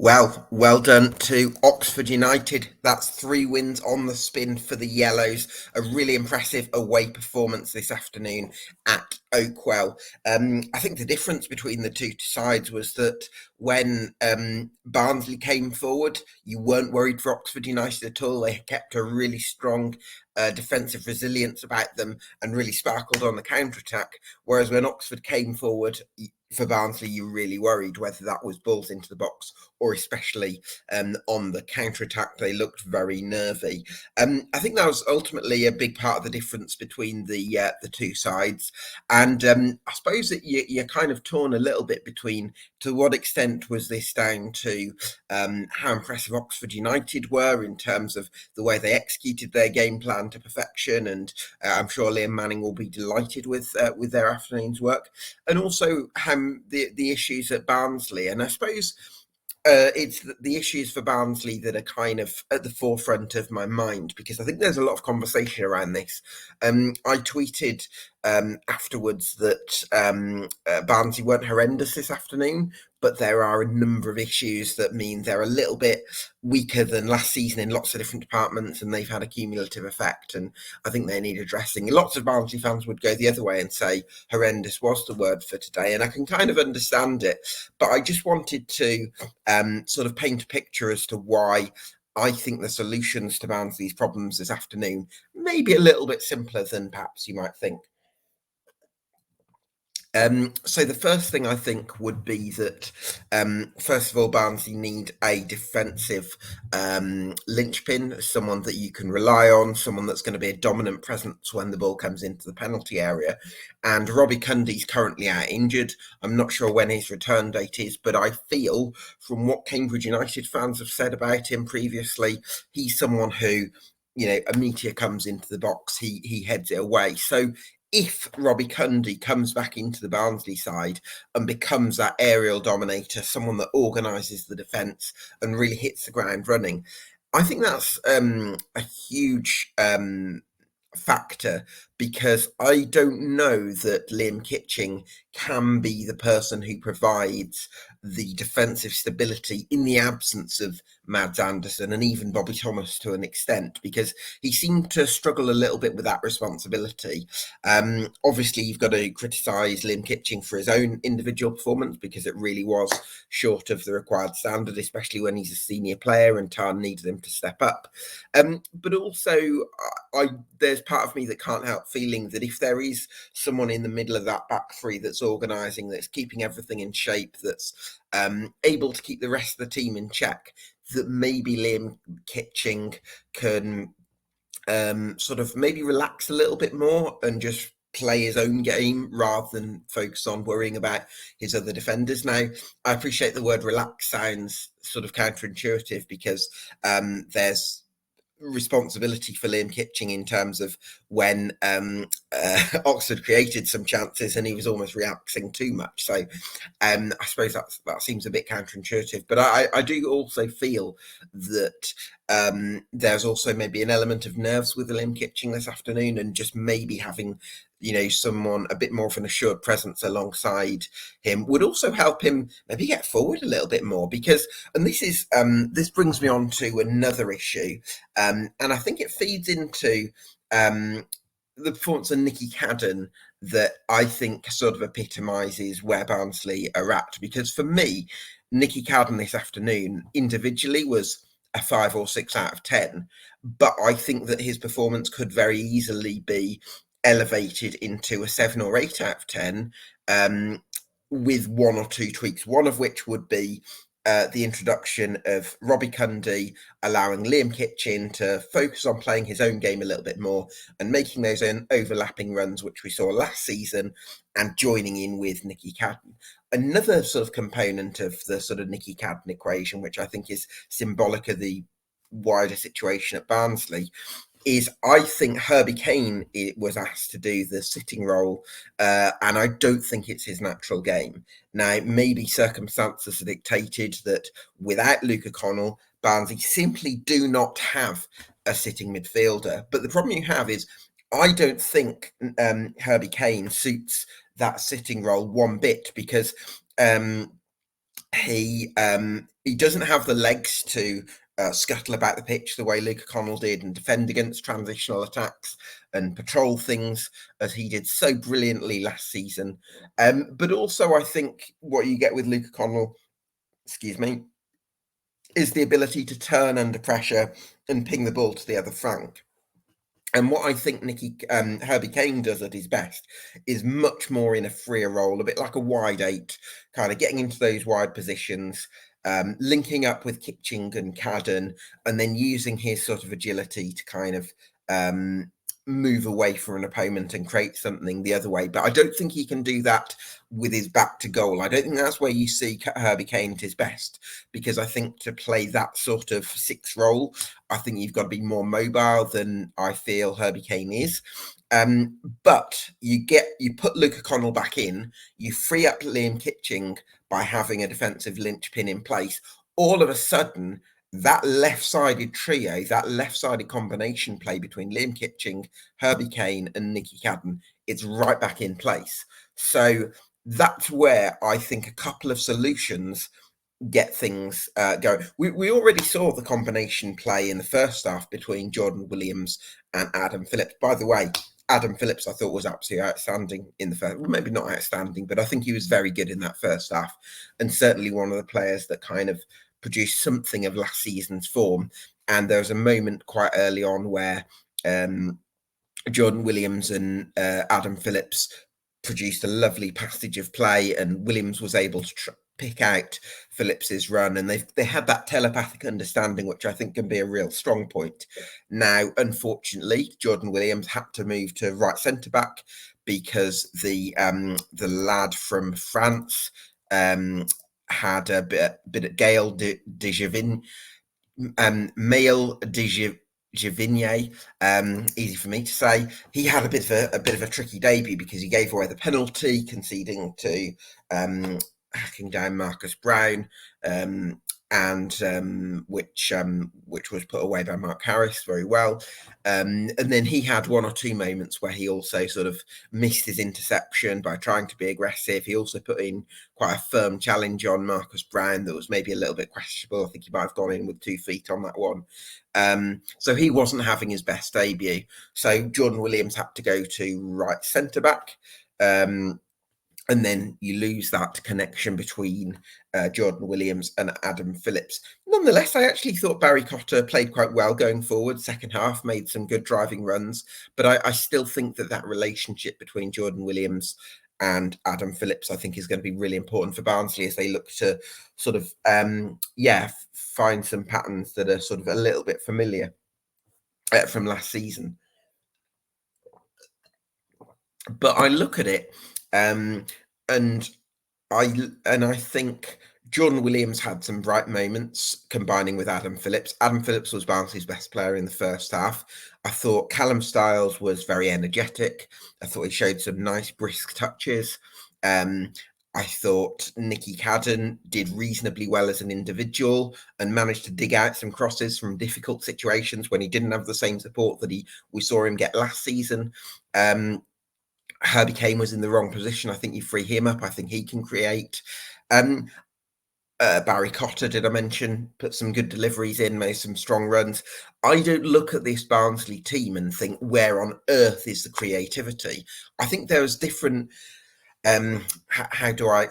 Well done to Oxford United. That's 3 wins on the spin for the Yellows. A really impressive away performance this afternoon at Oakwell. I think the difference between the two sides was that when Barnsley came forward, you weren't worried for Oxford United at all. They kept a really strong defensive resilience about them and really sparkled on the counter-attack. Whereas when Oxford came forward, for Barnsley, you really worried whether that was balls into the box or especially on the counter-attack. They looked very nervy. I think that was ultimately a big part of the difference between the two sides. And I suppose that you're kind of torn a little bit between to what extent was this down to how impressive Oxford United were in terms of the way they executed their game plan to perfection. And I'm sure Liam Manning will be delighted with their afternoon's work. And also the issues at Barnsley. And I suppose it's the issues for Barnsley that are kind of at the forefront of my mind because I think there's a lot of conversation around this. I tweeted afterwards that Barnsley weren't horrendous this afternoon, but there are a number of issues that mean they're a little bit weaker than last season in lots of different departments, and they've had a cumulative effect. And I think they need addressing. Lots of Barnsley fans would go the other way and say horrendous was the word for today, and I can kind of understand it. But I just wanted to sort of paint a picture as to why I think the solutions to Barnsley's problems this afternoon may be a little bit simpler than perhaps you might think. So the first thing I think would be that, first of all, Barnsley need a defensive linchpin, someone that you can rely on, someone that's going to be a dominant presence when the ball comes into the penalty area. And Robbie Cundy's currently out injured. I'm not sure when his return date is, but I feel from what Cambridge United fans have said about him previously, he's someone who, a meteor comes into the box, he heads it away. So if Robbie Cundy comes back into the Barnsley side and becomes that aerial dominator, someone that organises the defence and really hits the ground running, I think that's a huge factor because I don't know that Liam Kitching can be the person who provides the defensive stability in the absence of Mads Anderson and even Bobby Thomas to an extent, because he seemed to struggle a little bit with that responsibility. Obviously, you've got to criticise Liam Kitching for his own individual performance because it really was short of the required standard, especially when he's a senior player and Tarn needed him to step up. But also, there's part of me that can't help feeling that if there is someone in the middle of that back three that's organising, that's keeping everything in shape, that's able to keep the rest of the team in check, that maybe Liam Kitching can sort of maybe relax a little bit more and just play his own game rather than focus on worrying about his other defenders. Now, I appreciate the word relax sounds sort of counterintuitive because there's responsibility for Liam Kitching in terms of when Oxford created some chances and he was almost relaxing too much. So I suppose that seems a bit counterintuitive, but I do also feel that there's also maybe an element of nerves with Liam Kitching this afternoon, and just maybe having someone a bit more of an assured presence alongside him would also help him maybe get forward a little bit more. Because, and this brings me on to another issue, and I think it feeds into the performance of Nicky Cadden that I think sort of epitomises where Barnsley are at. Because for me, Nicky Cadden this afternoon individually was a 5 or 6 out of 10, but I think that his performance could very easily be elevated into a 7 or 8 out of 10 with one or two tweaks, one of which would be the introduction of Robbie Cundy, allowing Liam Kitching to focus on playing his own game a little bit more and making those overlapping runs, which we saw last season, and joining in with Nicky Cadden. Another sort of component of the sort of Nicky Cadden equation, which I think is symbolic of the wider situation at Barnsley, is I think Herbie Kane was asked to do the sitting role, and I don't think it's his natural game. Now, maybe circumstances have dictated that without Luca Connell, Barnsley simply do not have a sitting midfielder. But the problem you have is I don't think Herbie Kane suits that sitting role one bit, because He doesn't have the legs to scuttle about the pitch the way Luca Connell did and defend against transitional attacks and patrol things as he did so brilliantly last season. But also, I think what you get with Luca Connell, excuse me, is the ability to turn under pressure and ping the ball to the other flank. And what I think Herbie Kane does at his best is much more in a freer role, a bit like a wide eight, kind of getting into those wide positions, linking up with Kitching and Cadden, and then using his sort of agility to kind of move away from an opponent and create something the other way. But I don't think he can do that with his back to goal. I don't think that's where you see Herbie Kane at his best, because I think to play that sort of six role, I think you've got to be more mobile than I feel Herbie Kane is. But you put Luca Connell back in, you free up Liam Kitching by having a defensive linchpin in place. All of a sudden, that left-sided trio, that left-sided combination play between Liam Kitching, Herbie Kane, and Nicky Cadden, it's right back in place. So that's where I think a couple of solutions get things going. We already saw the combination play in the first half between Jordan Williams and Adam Phillips. By the way, Adam Phillips, I thought, was absolutely outstanding in the first. Well, maybe not outstanding, but I think he was very good in that first half, and certainly one of the players that kind of produced something of last season's form. And there was a moment quite early on where Jordan Williams and Adam Phillips produced a lovely passage of play, and Williams was able to pick out Phillips's run, and they had that telepathic understanding, which I think can be a real strong point. Now, unfortunately, Jordan Williams had to move to right centre back because the lad from France had a bit of Gael de Givin, Mail de Givigny, easy for me to say. He had a bit of a tricky debut because he gave away the penalty, conceding to hacking down Marcus Brown, and which was put away by Mark Harris very well. And then he had one or two moments where he also sort of missed his interception by trying to be aggressive. He also put in quite a firm challenge on Marcus Brown that was maybe a little bit questionable. I think he might have gone in with 2 feet on that one. So he wasn't having his best debut. So Jordan Williams had to go to right centre back. And then you lose that connection between Jordan Williams and Adam Phillips. Nonetheless, I actually thought Barry Cotter played quite well going forward. Second half, made some good driving runs. But I still think that relationship between Jordan Williams and Adam Phillips, I think, is going to be really important for Barnsley as they look to sort of, find some patterns that are sort of a little bit familiar from last season. But I look at it, and I think Jordan Williams had some bright moments combining with Adam Phillips. Adam Phillips was Barnsley's best player in the first half. I thought Callum Styles was very energetic. I thought he showed some nice brisk touches. I thought Nicky Cadden did reasonably well as an individual and managed to dig out some crosses from difficult situations when he didn't have the same support that we saw him get last season. Herbie Kane was in the wrong position. I think you free him up. I think he can create. Barry Cotter, did I mention, put some good deliveries in, made some strong runs. I don't look at this Barnsley team and think, where on earth is the creativity? I think there's different... how do I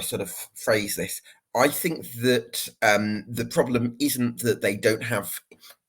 sort of phrase this? I think that the problem isn't that they don't have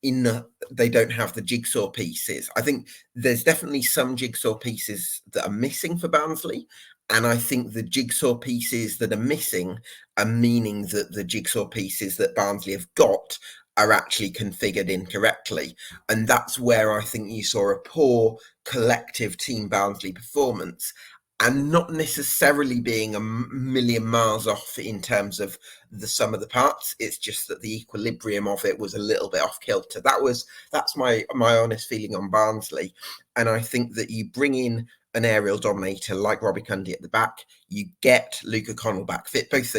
the jigsaw pieces. I think there's definitely some jigsaw pieces that are missing for Barnsley, and I think the jigsaw pieces that are missing are meaning that the jigsaw pieces that Barnsley have got are actually configured incorrectly, and that's where I think you saw a poor collective team Barnsley performance. And not necessarily being a million miles off in terms of the sum of the parts. It's just that the equilibrium of it was a little bit off kilter. That's my honest feeling on Barnsley. And I think that you bring in an aerial dominator like Robbie Cundy at the back, you get Luca Connell back fit. Both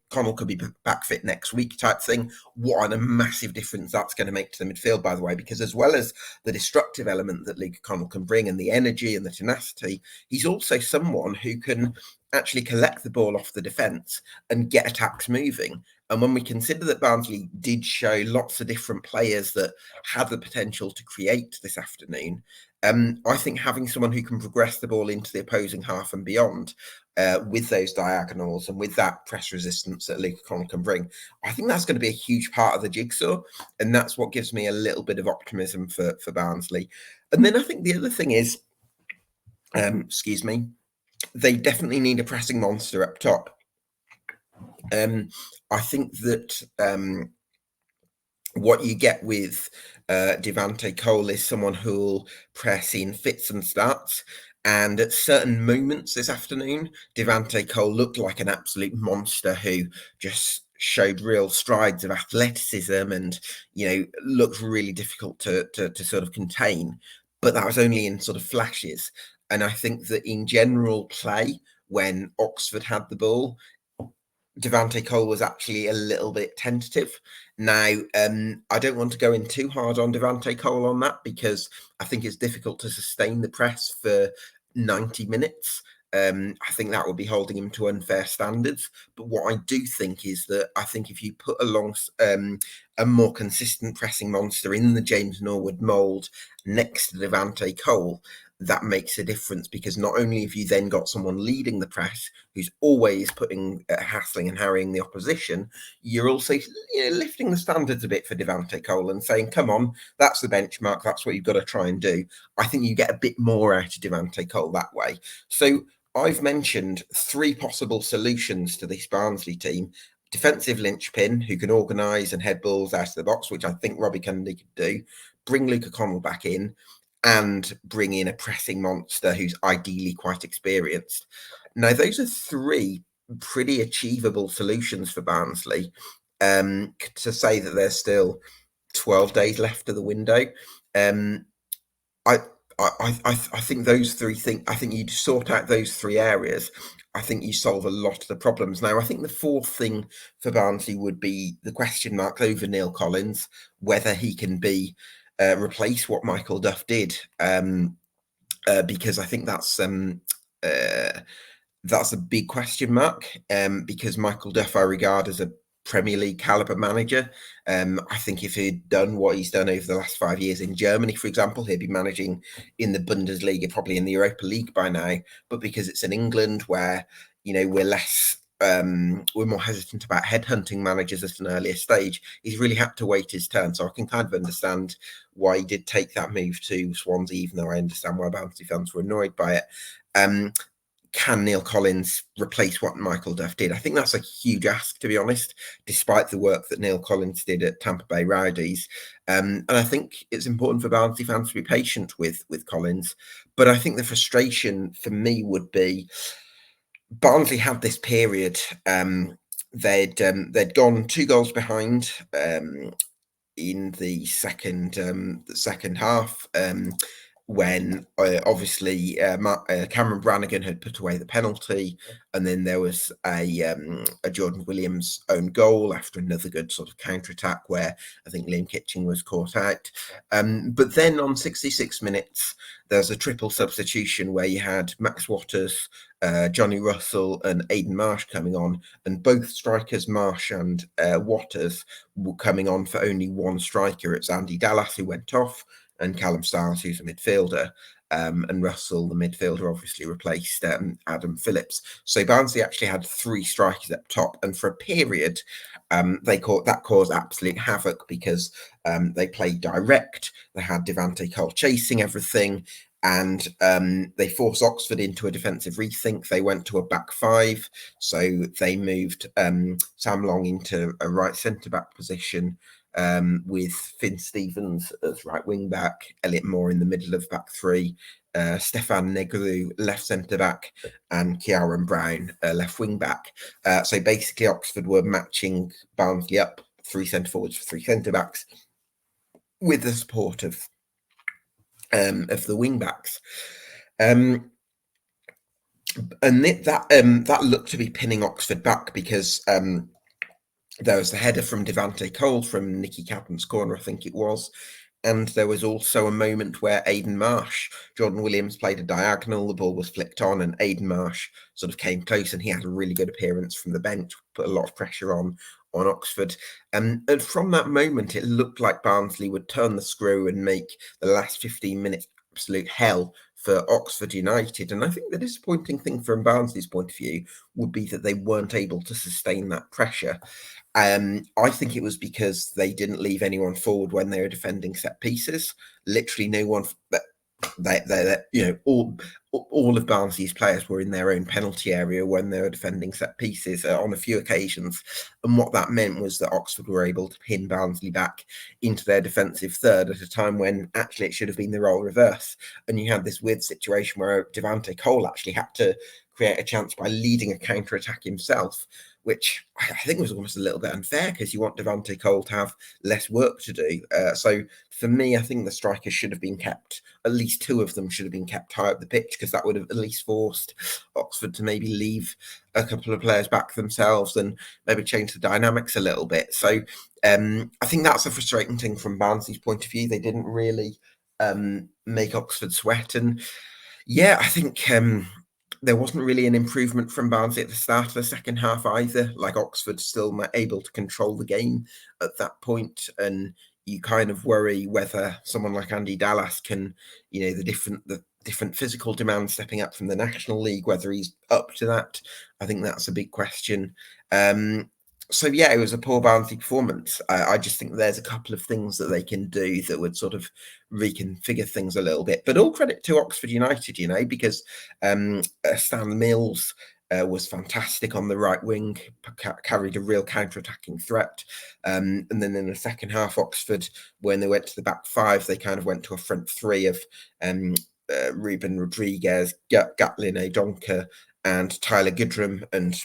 Connell could be back fit next week type thing. What a massive difference that's going to make to the midfield, by the way, because as well as the destructive element that Luca Connell can bring and the energy and the tenacity, he's also someone who can actually collect the ball off the defence and get attacks moving. And when we consider that Barnsley did show lots of different players that had the potential to create this afternoon, I think having someone who can progress the ball into the opposing half and beyond with those diagonals and with that press resistance that Luca Connell can bring, I think that's going to be a huge part of the jigsaw. And that's what gives me a little bit of optimism for Barnsley. And then I think the other thing is, excuse me, they definitely need a pressing monster up top. I think that what you get with Devante Cole is someone who'll press in fits and starts. And at certain moments this afternoon, Devante Cole looked like an absolute monster who just showed real strides of athleticism and, looked really difficult to sort of contain. But that was only in sort of flashes. And I think that in general play, when Oxford had the ball, Devante Cole was actually a little bit tentative. Now, I don't want to go in too hard on Devante Cole on that because I think it's difficult to sustain the press for 90 minutes. I think that would be holding him to unfair standards. But what I do think is that I think if you put along a more consistent pressing monster in the James Norwood mould next to Devante Cole, that makes a difference because not only have you then got someone leading the press who's always hassling and harrying the opposition, you're also lifting the standards a bit for Devante Cole and saying, come on, that's the benchmark, that's what you've got to try and do. I think you get a bit more out of Devante Cole that way. So I've mentioned 3 possible solutions to this Barnsley team. Defensive linchpin who can organise and head balls out of the box, which I think Robbie Kennedy could do, bring Luca Connell back in, and bring in a pressing monster who's ideally quite experienced. Now, those are 3 pretty achievable solutions for Barnsley. To say that there's still 12 days left of the window, I think those 3 things. I think you sort out those 3 areas. I think you solve a lot of the problems. Now, I think the 4th thing for Barnsley would be the question mark over Neil Collins, whether he can be replace what Michael Duff did, because I think that's a big question mark. Because Michael Duff I regard as a Premier League caliber manager. I think if he'd done what he's done over the last 5 years in Germany, for example, he'd be managing in the Bundesliga, probably in the Europa League by now. But because it's in England, where we're less. We're more hesitant about headhunting managers at an earlier stage. He's really had to wait his turn. So I can kind of understand why he did take that move to Swansea, even though I understand why Barnsley fans were annoyed by it. Can Neil Collins replace what Michael Duff did? I think that's a huge ask, to be honest, despite the work that Neil Collins did at Tampa Bay Rowdies. And I think it's important for Barnsley fans to be patient with Collins. But I think the frustration for me would be Barnsley had this period. They'd gone 2 goals behind in the second half. When obviously Cameron Brannigan had put away the penalty, and then there was a Jordan Williams own goal after another good sort of counter-attack where I think Liam Kitching was caught out. But then on 66 minutes, there's a triple substitution where you had Max Waters, Johnny Russell and Aidan Marsh coming on, and both strikers, Marsh and Waters, were coming on for only one striker. It's Andy Dallas who went off, and Callum Stiles, who's a midfielder, and Russell, the midfielder, obviously replaced Adam Phillips. So Barnsley actually had 3 strikers up top, and for a period, that caused absolute havoc because they played direct. They had Devante Cole chasing everything, and they forced Oxford into a defensive rethink. They went to a back 5, so they moved Sam Long into a right centre-back position, with Finn Stevens as right wing back, Elliot Moore in the middle of back 3, Stefan Negru left centre back, and Kieran Brown left wing back. So basically, Oxford were matching Barnsley up 3 centre forwards for 3 centre backs, with the support of the wing backs. And that looked to be pinning Oxford back because there was the header from Devante Cole from Nicky Catton's corner, I think it was. And there was also a moment where Jordan Williams played a diagonal, the ball was flicked on, and Aidan Marsh sort of came close, and he had a really good appearance from the bench, put a lot of pressure on Oxford. And from that moment, it looked like Barnsley would turn the screw and make the last 15 minutes absolute hell for Oxford United. And I think the disappointing thing from Barnsley's point of view would be that they weren't able to sustain that pressure. I think it was because they didn't leave anyone forward when they were defending set pieces. Literally, no one. All of Barnsley's players were in their own penalty area when they were defending set pieces on a few occasions, and what that meant was that Oxford were able to pin Barnsley back into their defensive third at a time when actually it should have been the role reverse. And you had this weird situation where Devante Cole actually had to create a chance by leading a counter attack himself, which I think was almost a little bit unfair because you want Devante Cole to have less work to do. So for me, I think the strikers should have been kept, at least two of them should have been kept high up the pitch, because that would have at least forced Oxford to maybe leave a couple of players back themselves and maybe change the dynamics a little bit. So I think that's a frustrating thing from Barnsley's point of view. They didn't really make Oxford sweat. And yeah, I think there wasn't really an improvement from Barnsley at the start of the second half either. Like, Oxford still able to control the game at that point, and you kind of worry whether someone like Andy Dallas can, the different physical demands stepping up from the National League, whether he's up to that. I think that's a big question. So yeah, it was a poor Barnsley performance. I just think there's a couple of things that they can do that would sort of reconfigure things a little bit. But all credit to Oxford United, because Stan Mills was fantastic on the right wing, carried a real counter-attacking threat. And then in the second half, Oxford, when they went to the back five, they kind of went to a front three of Ruben Rodriguez, Gatlin O'Donker, and Tyler Goodrum. And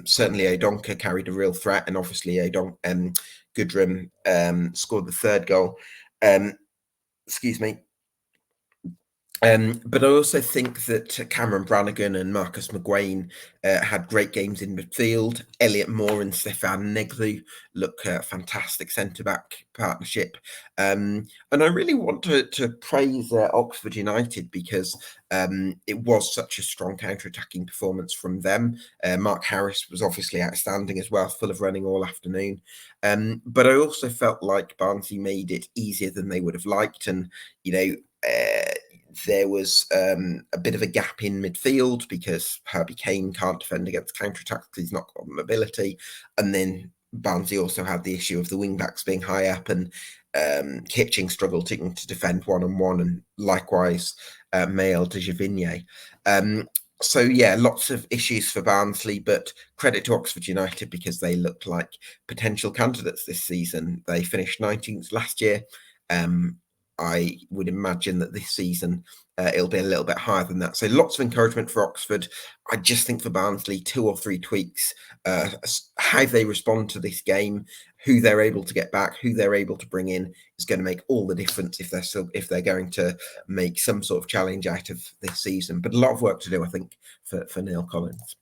certainly O'Donker carried a real threat, and obviously Goodrum scored the third goal. Excuse me. But I also think that Cameron Brannigan and Marcus McGuane had great games in midfield. Elliot Moore and Stefan Negru look fantastic centre-back partnership. And I really want to praise Oxford United, because it was such a strong counter-attacking performance from them. Mark Harris was obviously outstanding as well, full of running all afternoon. But I also felt like Barnsley made it easier than they would have liked. And, there was a bit of a gap in midfield because Herbie Kane can't defend against counter-attacks because he's not got mobility. And then Barnsley also had the issue of the wing-backs being high up, and Kitching struggled to defend one-on-one, and likewise Mael de Javigne. So yeah, lots of issues for Barnsley, but credit to Oxford United because they looked like potential candidates this season. They finished 19th last year. I would imagine that this season it'll be a little bit higher than that. So lots of encouragement for Oxford. I just think for Barnsley, 2 or 3 tweaks, how they respond to this game, who they're able to get back, who they're able to bring in, is going to make all the difference if they're going to make some sort of challenge out of this season. But a lot of work to do, I think, for Neil Collins.